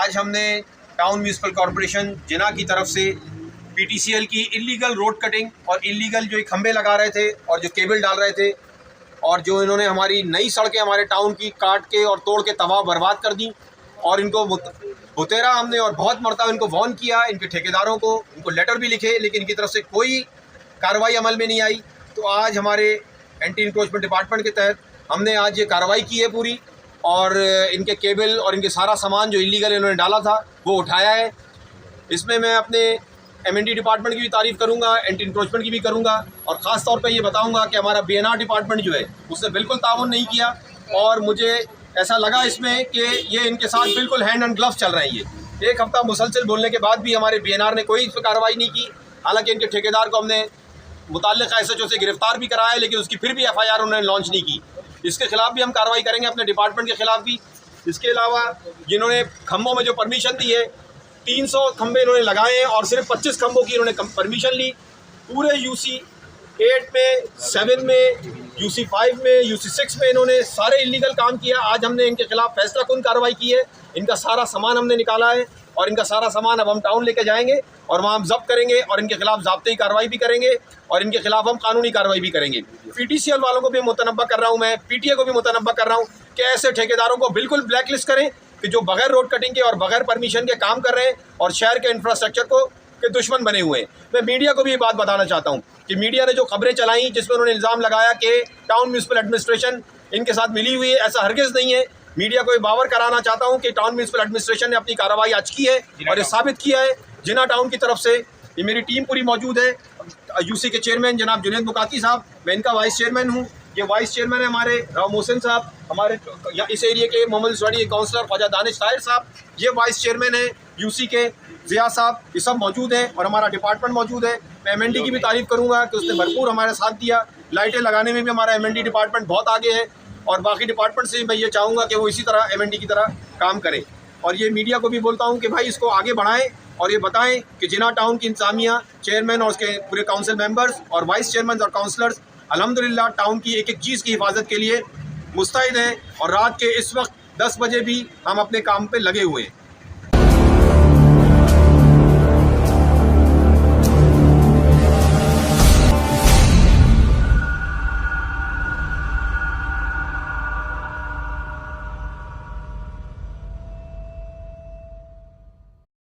आज हमने town municipal corporation जिना की तरफ से पीटीसीएल की इलीगल रोड कटिंग और इलीगल जो खंबे लगा रहे थे और जो केबल डाल रहे थे और जो इन्होंने हमारी नई सड़कें हमारे टाउन की काट के और तोड़ के तबाह बर्बाद कर दी और इनको बुतेरा हमने और बहुत मरतबा इनको वार्न किया, इनके ठेकेदारों को, इनको लेटर भी लिखे, लेकिन इनकी तरफ से कोई कार्रवाई अमल में नहीं आई। तो आज हमारे एंटी इंक्रोचमेंट डिपार्टमेंट के तहत हमने आज ये कार्रवाई की है पूरी, और इनके केबल और इनके सारा सामान जो इलीगल इन्होंने डाला था वो उठाया है। इसमें मैं अपने एमएनडी डिपार्टमेंट की भी तारीफ़ करूंगा, एंटी इंक्रोचमेंट की भी करूंगा, और ख़ास तौर पे ये बताऊंगा कि हमारा बीएनआर डिपार्टमेंट जो है उसने बिल्कुल ताउन नहीं किया, और मुझे ऐसा लगा इसमें कि ये इनके साथ बिल्कुल हैंड एंड ग्लव्स चल रहे हैं। ये एक हफ्ता मुसलसल बोलने के बाद भी हमारे बीएनआर ने कोई इस पर कार्रवाई नहीं की। हालांकि इनके ठेकेदार को हमने मुताल्लिक़ एसएचओ से गिरफ्तार भी कराया, लेकिन उसकी फिर भी एफआईआर उन्होंने लॉन्च नहीं की। इसके खिलाफ भी हम कार्रवाई करेंगे, अपने डिपार्टमेंट के खिलाफ भी। इसके अलावा जिन्होंने खंभों में जो परमिशन दी है, 300 खंभे इन्होंने लगाए हैं और सिर्फ 25 खंभों की इन्होंने परमिशन ली। पूरे यूसी 8 में, 7 में, यूसी 5 में, यूसी 6 में इन्होंने सारे इलीगल काम किया। आज हमने इनके खिलाफ फैसला कुन कार्रवाई की है, इनका सारा सामान हमने निकाला है और इनका सारा सामान अब हम टाउन लेके जाएंगे और वहाँ हम जब्त करेंगे और इनके खिलाफ ज़ाब्ती कार्रवाई भी करेंगे और इनके खिलाफ हम कानूनी कार्रवाई भी करेंगे। पीटीसीएल वालों को भी मुतनब्बा कर रहा हूँ, मैं पीटीए को भी मुतनब्बा कर रहा हूँ कि ऐसे ठेकेदारों को बिल्कुल ब्लैकलिस्ट करें कि जो बगैर रोड कटिंग के और बगैर परमिशन के काम कर रहे हैं और शहर के इंफ्रास्ट्रक्चर को के दुश्मन बने हुए हैं। मैं मीडिया को भी ये बात बताना चाहता हूँ कि मीडिया ने जो खबरें चलाई जिसमें उन्होंने इल्ज़ाम लगाया कि टाउन म्यूनिसिपल एडमिनिस्ट्रेशन इनके साथ मिली हुई है, ऐसा हरगिज़ नहीं है। मीडिया को ये बावर कराना चाहता हूँ कि टाउन म्यूनिसिपल एडमिनिस्ट्रेशन ने अपनी कार्रवाई आज की है और ये साबित किया है। जिना टाउन की तरफ से ये मेरी टीम पूरी मौजूद है। यूसी के चेयरमैन जनाब जुनैद मुकाती साहब, मैं इनका वाइस चेयरमैन हूँ। ये वाइस चेयरमैन है हमारे राव मोहसिन साहब, हमारे इस एरिया के मोहम्मद सवाड़ी काउंसलर ख्वाजा दानिश ताहिर साहब, ये वाइस चेयरमैन है यूसी के ज़िया साहब, ये सब मौजूद हैं और हमारा डिपार्टमेंट मौजूद है। मैं एमएनडी की भी तारीफ़ करूँगा कि उसने भरपूर हमारे साथ दिया। लाइटें लगाने में भी हमारा एमएनडी डिपार्टमेंट बहुत आगे है और बाकी डिपार्टमेंट से मैं ये चाहूँगा कि वो इसी तरह एमएनडी की तरह काम करें। और ये मीडिया को भी बोलता हूँ कि भाई इसको आगे बढ़ाएं और ये बताएं कि जिना टाउन की इंतजामिया, चेयरमैन और उसके पूरे काउंसिल मेंबर्स और वाइस चेयरमैन और काउंसलर्स अल्हम्दुलिल्लाह टाउन की एक एक चीज़ की हिफाजत के लिए मुस्तैद हैं और रात के इस वक्त 10 बजे भी हम अपने काम पे लगे हुए हैं।